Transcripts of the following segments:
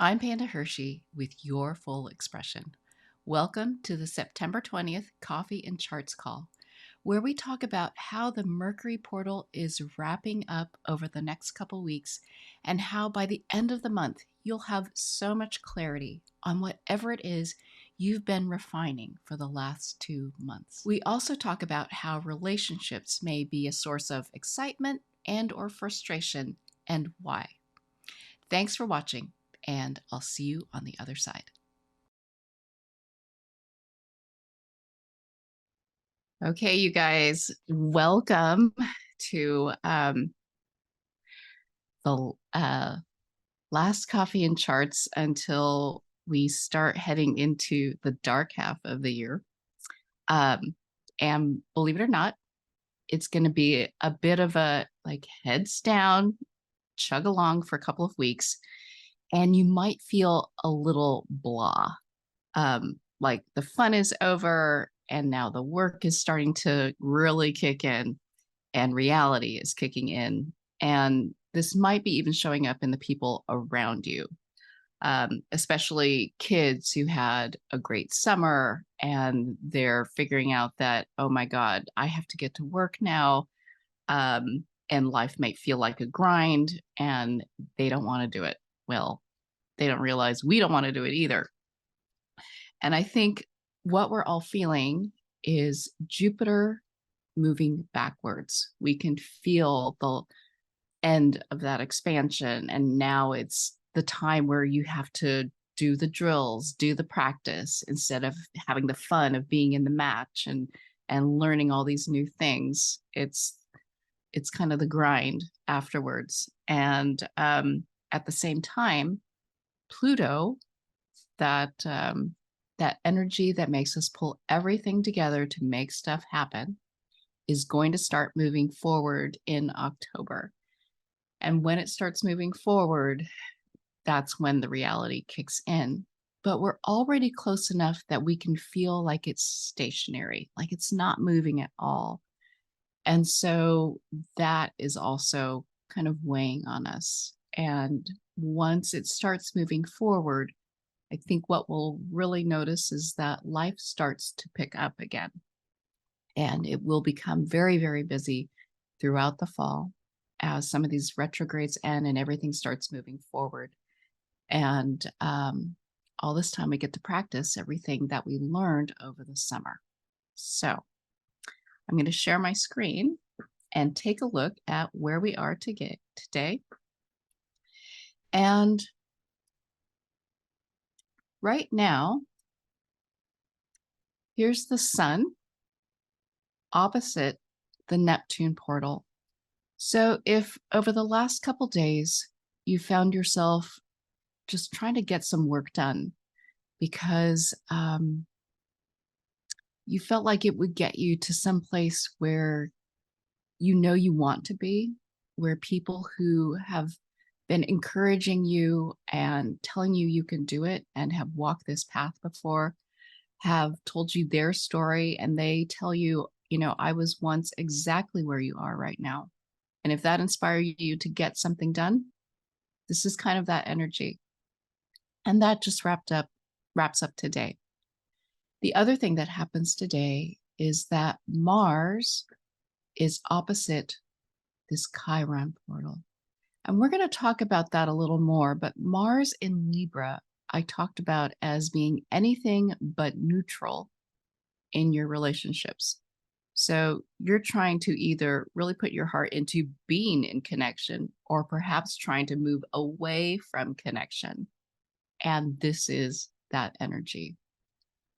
I'm Panda Hershey with Your Full Expression. Welcome to the September 20th Coffee and Charts call, where we talk about how the Mercury portal is wrapping up over the next couple weeks and how by the end of the month you'll have so much clarity on whatever it is you've been refining for the last 2 months. We also talk about how relationships may be a source of excitement and/or frustration and why. Thanks for watching, and I'll see you on the other side. Okay, you guys, welcome to the last coffee and charts until we start heading into the dark half of the year. And believe it or not, it's going to be a bit of a heads down, chug along for a couple of weeks, and you might feel a little blah. Like the fun is over and now the work is starting to really kick in and reality is kicking in. And this might be even showing up in the people around you, especially kids who had a great summer and they're figuring out that, oh my God, I have to get to work now. And life might feel like a grind and they don't want to do it. Well, they don't realize we don't want to do it either. And I think what we're all feeling is Jupiter moving backwards. We can feel the end of that expansion. And now it's the time where you have to do the drills, do the practice instead of having the fun of being in the match and learning all these new things. It's kind of the grind afterwards. And at the same time, Pluto, that energy that makes us pull everything together to make stuff happen, is going to start moving forward in October. And when it starts moving forward, that's when the reality kicks in. But we're already close enough that we can feel like it's stationary, like it's not moving at all. And so that is also kind of weighing on us. And once it starts moving forward, I think what we'll really notice is that life starts to pick up again. And it will become very, very busy throughout the fall as some of these retrogrades end and everything starts moving forward. And all this time we get to practice everything that we learned over the summer. So I'm going to share my screen and take a look at where we are today. And right now, here's the sun opposite the Neptune portal. So if over the last couple days you found yourself just trying to get some work done because you felt like it would get you to some place where you know you want to be, where people who have been encouraging you and telling you you can do it and have walked this path before have told you their story, and they tell you, I was once exactly where you are right now. And if that inspires you to get something done, this is kind of that energy. And that just wraps up today. The other thing that happens today is that Mars is opposite this Chiron portal. And we're going to talk about that a little more, but Mars in Libra, I talked about as being anything but neutral in your relationships. So you're trying to either really put your heart into being in connection or perhaps trying to move away from connection. And this is that energy.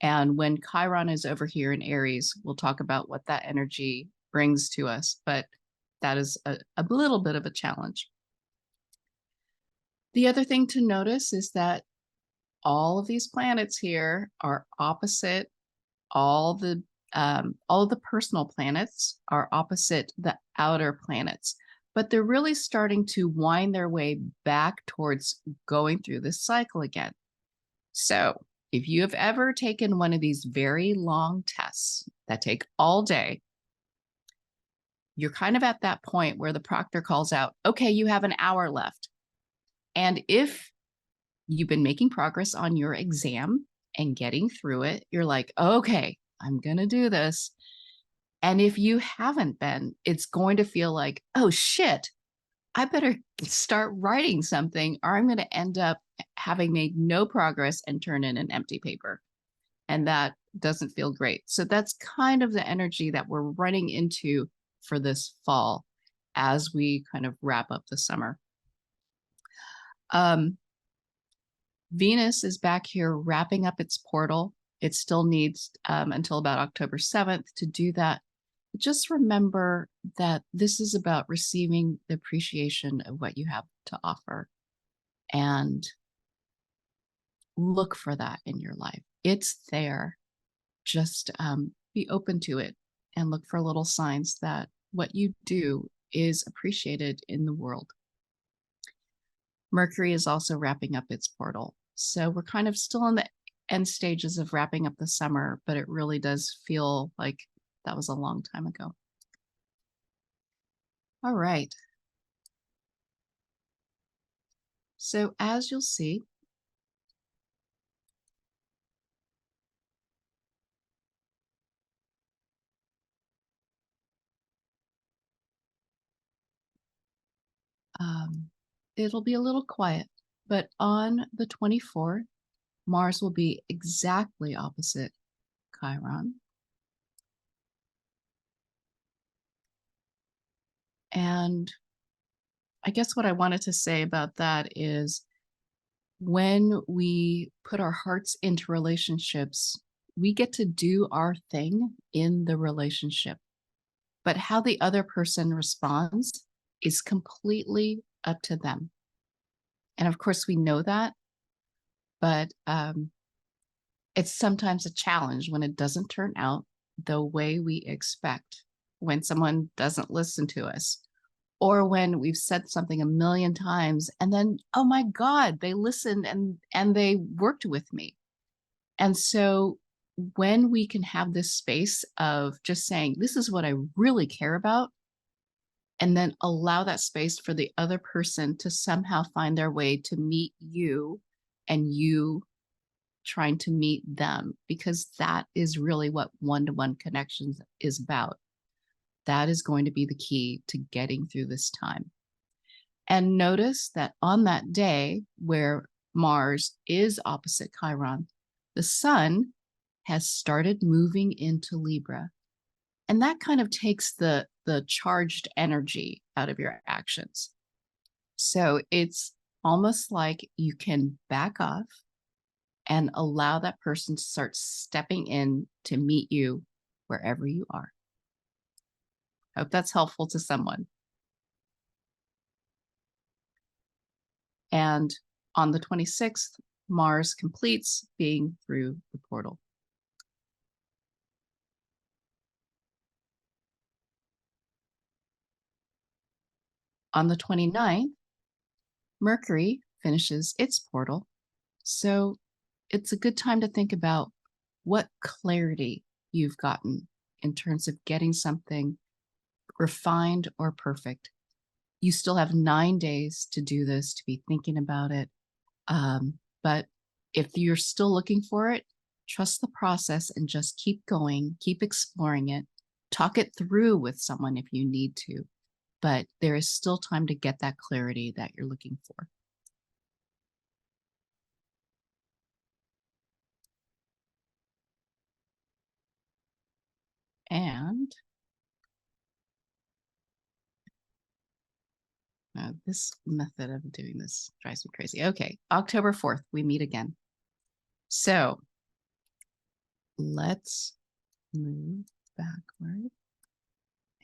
And when Chiron is over here in Aries, we'll talk about what that energy brings to us, but that is a little bit of a challenge. The other thing to notice is that all of these planets here are opposite. All the personal planets are opposite the outer planets, but they're really starting to wind their way back towards going through this cycle again. So if you have ever taken one of these very long tests that take all day, you're kind of at that point where the proctor calls out, okay, you have an hour left. And if you've been making progress on your exam and getting through it. You're like, okay, I'm going to do this. And if you haven't been, it's going to feel like, oh shit, I better start writing something or I'm going to end up having made no progress and turn in an empty paper. And that doesn't feel great. So that's kind of the energy that we're running into for this fall as we kind of wrap up the summer. Venus is back here wrapping up its portal. It still needs until about October 7th to do that. Just remember that this is about receiving the appreciation of what you have to offer and look for that in your life. It's there. Just be open to it and look for little signs that what you do is appreciated in the world. Mercury is also wrapping up its portal. So we're kind of still in the end stages of wrapping up the summer, but it really does feel like that was a long time ago. All right. So as you'll see, it'll be a little quiet, but on the 24th, Mars will be exactly opposite Chiron. And I guess what I wanted to say about that is when we put our hearts into relationships, we get to do our thing in the relationship. But how the other person responds is completely up to them. And of course, we know that, but it's sometimes a challenge when it doesn't turn out the way we expect, when someone doesn't listen to us, or when we've said something a million times and then, oh my God, they listened and they worked with me. And so when we can have this space of just saying, this is what I really care about, and then allow that space for the other person to somehow find their way to meet you and you trying to meet them, because that is really what one-to-one connections is about. That is going to be the key to getting through this time. And notice that on that day where Mars is opposite Chiron, the sun has started moving into Libra. And that kind of takes the charged energy out of your actions. So it's almost like you can back off and allow that person to start stepping in to meet you wherever you are. Hope that's helpful to someone. And on the 26th, Mars completes being through the portal. On the 29th, Mercury finishes its portal. So it's a good time to think about what clarity you've gotten in terms of getting something refined or perfect. You still have 9 days to do this, to be thinking about it. But if you're still looking for it, trust the process and just keep going, keep exploring it, talk it through with someone if you need to. But there is still time to get that clarity that you're looking for. And this method of doing this drives me crazy. Okay, October 4th, we meet again. So let's move backward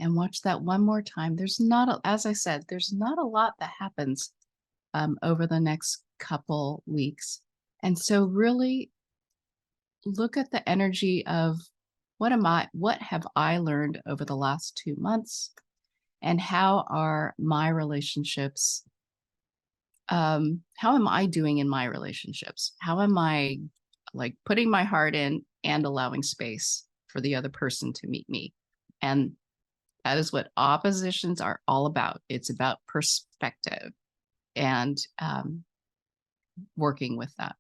and watch that one more time. There's not, as I said, there's not a lot that happens over the next couple weeks. And so really look at the energy of what have I learned over the last 2 months, and how are my relationships, how am I doing in my relationships? How am I like putting my heart in and allowing space for the other person to meet me? And that is what oppositions are all about. It's about perspective. And working with that.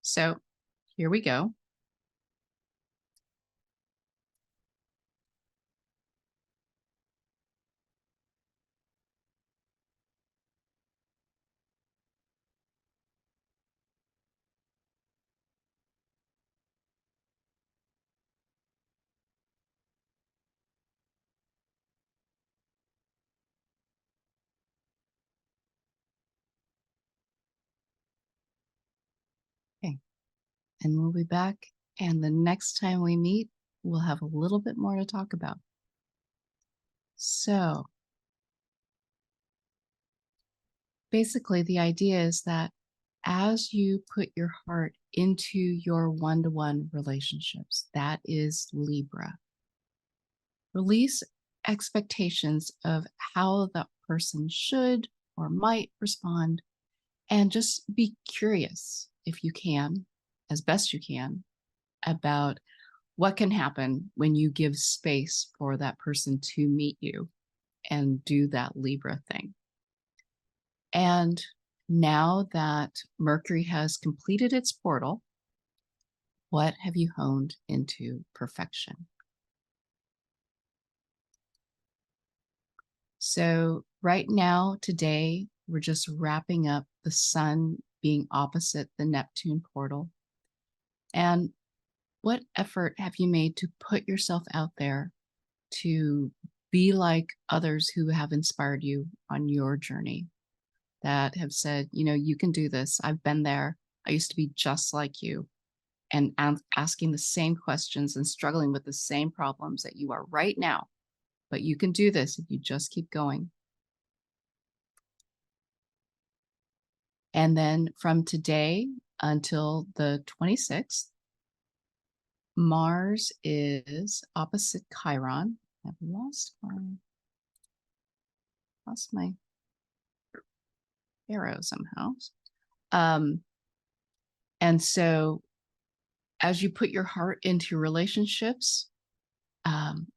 So here we go. Okay. And we'll be back. And the next time we meet, we'll have a little bit more to talk about. So basically, the idea is that as you put your heart into your one-to-one relationships, that is Libra, release expectations of how that person should or might respond, and just be curious, if you can, as best you can, about what can happen when you give space for that person to meet you and do that Libra thing. And now that Mercury has completed its portal, what have you honed into perfection? So right now, today, we're just wrapping up the sun being opposite the Neptune portal. And what effort have you made to put yourself out there to be like others who have inspired you on your journey, that have said, you know, you can do this. I've been there. I used to be just like you, and asking the same questions and struggling with the same problems that you are right now. But you can do this if you just keep going. And then from today until the 26th, Mars is opposite Chiron. I've lost my arrow somehow. And so as you put your heart into relationships,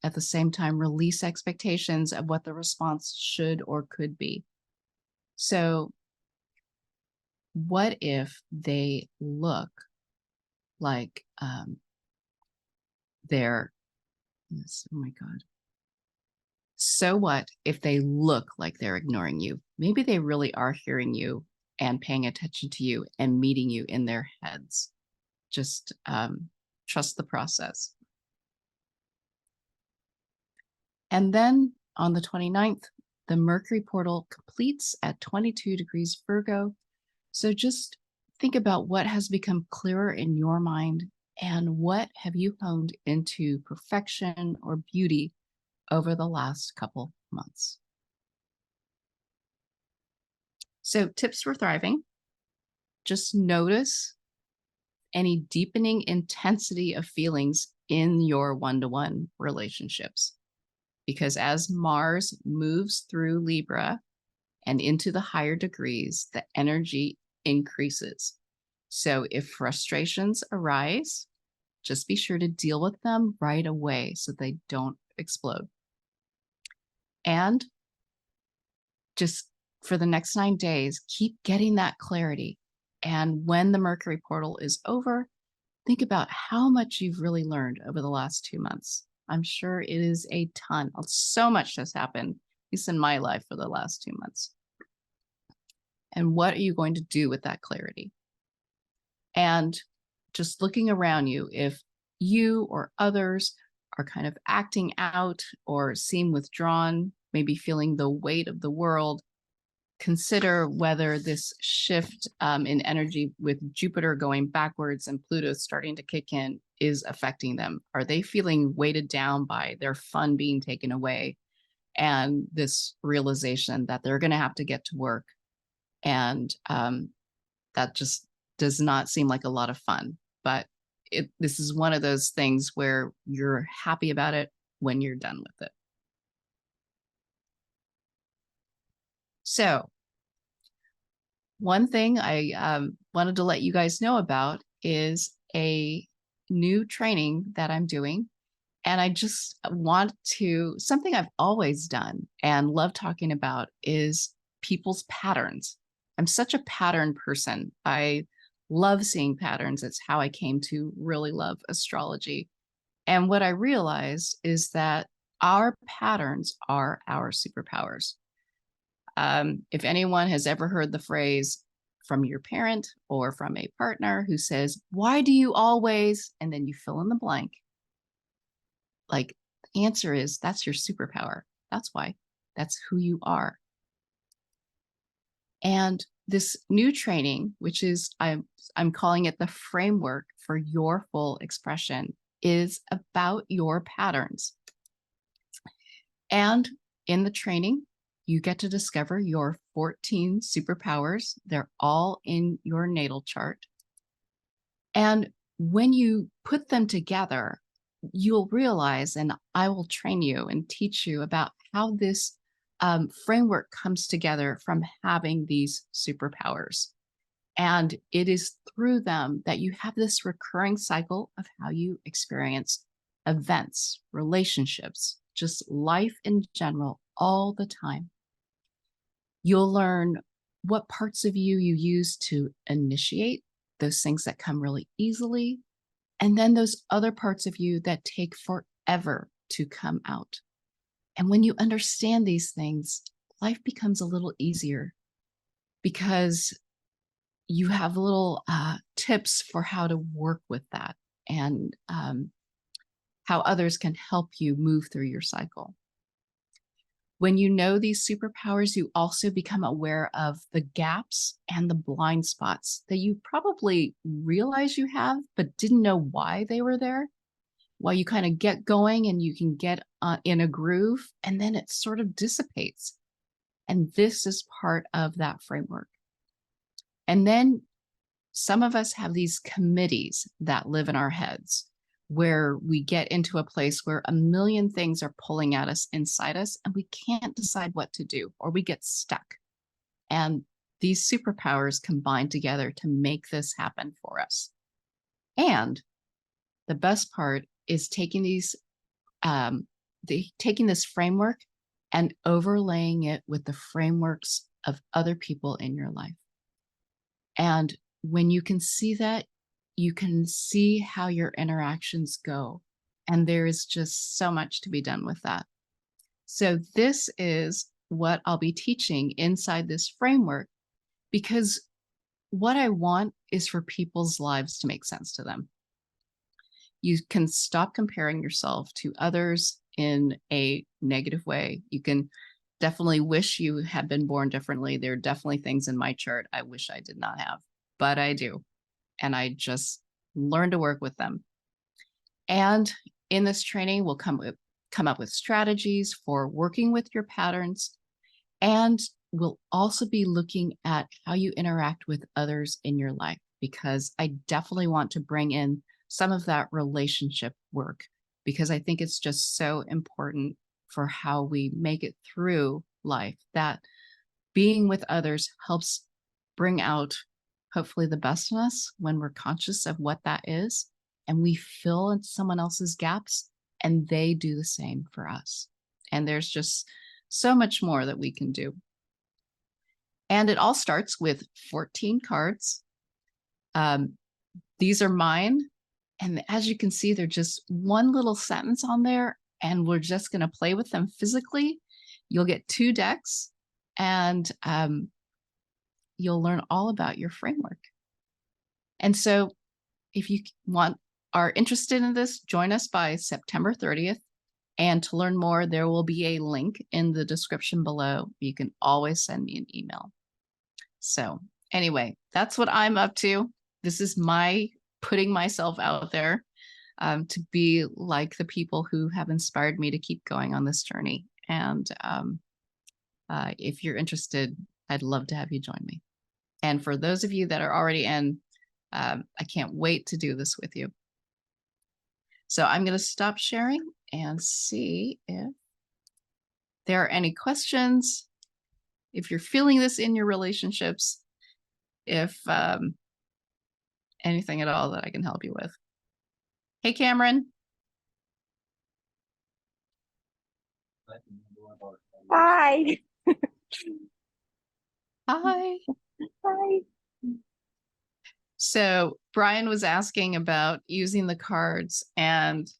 at the same time, release expectations of what the response should or could be. So what if they look like they're, oh my God. So what if they look like they're ignoring you? Maybe they really are hearing you and paying attention to you and meeting you in their heads. Just trust the process. And then on the 29th, the Mercury portal completes at 22 degrees Virgo. So just think about what has become clearer in your mind and what have you honed into perfection or beauty over the last couple months. So tips for thriving: just notice any deepening intensity of feelings in your one-to-one relationships. Because as Mars moves through Libra and into the higher degrees, the energy increases. So if frustrations arise, just be sure to deal with them right away so they don't explode. And just for the next 9 days, keep getting that clarity. And when the Mercury portal is over, think about how much you've really learned over the last 2 months. I'm sure it is a ton. So much has happened, at least in my life, for the last 2 months. And what are you going to do with that clarity? And just looking around you, if you or others are kind of acting out or seem withdrawn, maybe feeling the weight of the world, consider whether this shift in energy with Jupiter going backwards and Pluto starting to kick in is affecting them. Are they feeling weighted down by their fun being taken away and this realization that they're going to have to get to work? And that just does not seem like a lot of fun. But this is one of those things where you're happy about it when you're done with it. So one thing I wanted to let you guys know about is a new training that I'm doing. And I just want to, something I've always done and love talking about is people's patterns. I'm such a pattern person. I love seeing patterns. It's how I came to really love astrology. And what I realized is that our patterns are our superpowers. If anyone has ever heard the phrase from your parent or from a partner who says, "Why do you always," and then you fill in the blank, like the answer is that's your superpower. That's why. That's who you are. And this new training, which is I'm calling it the framework for your full expression, is about your patterns. And in the training, you get to discover your 14 superpowers. They're all in your natal chart. And when you put them together, you'll realize, and I will train you and teach you about how this framework comes together from having these superpowers. And it is through them that you have this recurring cycle of how you experience events, relationships, just life in general, all the time. You'll learn what parts of you use to initiate those things that come really easily, and then those other parts of you that take forever to come out. And when you understand these things, life becomes a little easier because you have little tips for how to work with that and how others can help you move through your cycle. When you know these superpowers, you also become aware of the gaps and the blind spots that you probably realize you have, but didn't know why they were there. While you kind of get going and you can get in a groove, and then it sort of dissipates. And this is part of that framework. And then some of us have these committees that live in our heads where we get into a place where a million things are pulling at us inside us and we can't decide what to do, or we get stuck. And these superpowers combine together to make this happen for us. And the best part is taking taking this framework and overlaying it with the frameworks of other people in your life. And when you can see that, you can see how your interactions go. And there is just so much to be done with that. So this is what I'll be teaching inside this framework, because what I want is for people's lives to make sense to them. You can stop comparing yourself to others in a negative way. You can definitely wish you had been born differently. There are definitely things in my chart I wish I did not have, but I do. And I just learn to work with them. And in this training, we'll come up with strategies for working with your patterns. And we'll also be looking at how you interact with others in your life, because I definitely want to bring in some of that relationship work, because I think it's just so important for how we make it through life, that being with others helps bring out hopefully the best in us when we're conscious of what that is, and we fill in someone else's gaps and they do the same for us. And there's just so much more that we can do. And it all starts with 14 cards. These are mine. And as you can see, they're just one little sentence on there, and we're just going to play with them physically. You'll get 2 decks, and you'll learn all about your framework. And so if you are interested in this, join us by September 30th. And to learn more, there will be a link in the description below. You can always send me an email. So anyway, that's what I'm up to. This is my putting myself out there to be like the people who have inspired me to keep going on this journey. And if you're interested, I'd love to have you join me. And for those of you that are already in, I can't wait to do this with you. So I'm going to stop sharing and see if there are any questions, if you're feeling this in your relationships, if anything at all that I can help you with. Hey, Cameron. Hi. Hi. Hi. So Brian was asking about using the cards, and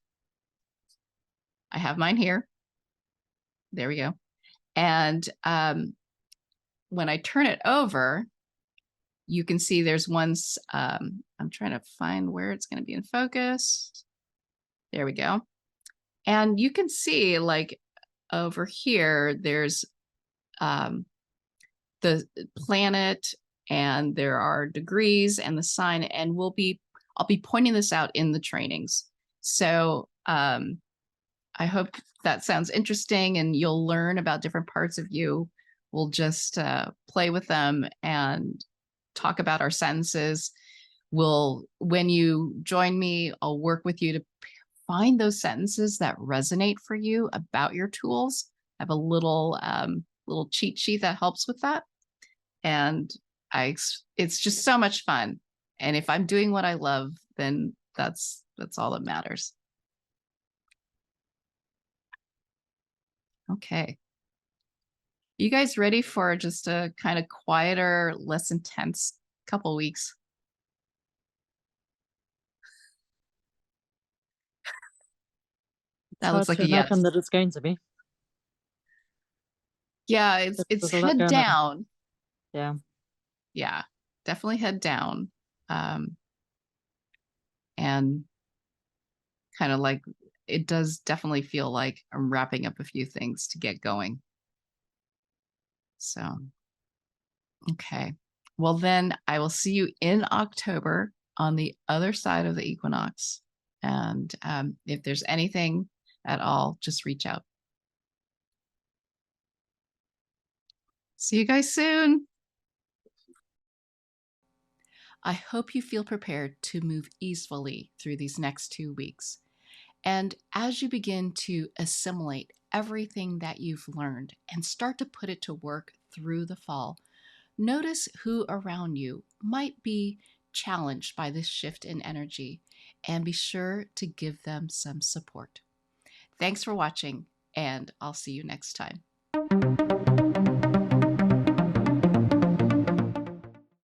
I have mine here. There we go. And when I turn it over, you can see there's one. I'm trying to find where it's going to be in focus. There we go. And you can see, like, over here, there's the planet, and there are degrees and the sign, and I'll be pointing this out in the trainings. So I hope that sounds interesting, and you'll learn about different parts of you. We'll just play with them and talk about our sentences. When you join me, I'll work with you to find those sentences that resonate for you about your tools. I have a little cheat sheet that helps with that, and it's just so much fun. And if I'm doing what I love, then that's all that matters. Okay. You guys ready for just a kind of quieter, less intense couple weeks? It's That looks hard like to a yes. imagine that it's going to be. Yeah, it's There's a lot head going on. down. Yeah. Yeah, definitely head down. And kind of like, it does definitely feel like I'm wrapping up a few things to get going. So, okay. Well, then I will see you in October on the other side of the equinox. And if there's anything at all, just reach out. See you guys soon. I hope you feel prepared to move easily through these next 2 weeks. And as you begin to assimilate everything that you've learned and start to put it to work through the fall, notice who around you might be challenged by this shift in energy, and be sure to give them some support. Thanks for watching, and I'll see you next time.